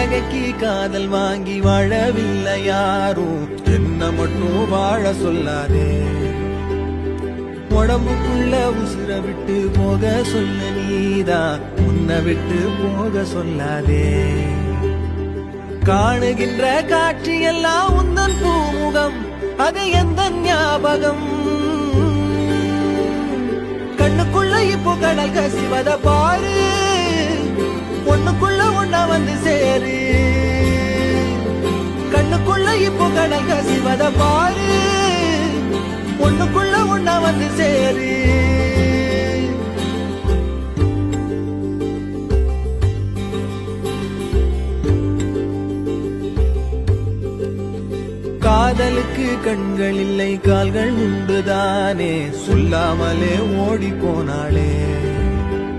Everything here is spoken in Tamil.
வாடகைக்கு காதல் வாங்கி வாழவில்லை யாரும், என்ன மட்டும் வாழ சொல்லாதே. உடம்புக்குள்ள உசுர விட்டு போக சொல்ல நீதான், உன்னை விட்டு போக சொல்லாதே. காணுகின்ற காட்சி எல்லாம் உந்தன் பூமுகம், அது எந்த ஞாபகம். கண்ணுக்குள்ள இப்போ கடல் கசிவத பாரு, ஒண்ணுக்குள்ள ஒண்ணா வந்து சேரு. கண்ணுக்குள்ள இப்போ கடல் கசிவத பாரு, ஒண்ணுக்குள்ள ஒண்ணா வந்து சேரு. காதலுக்கு கண்கள் இல்லை கால்கள் உண்டுதானே, சொல்லாமலே ஓடி போனாளே.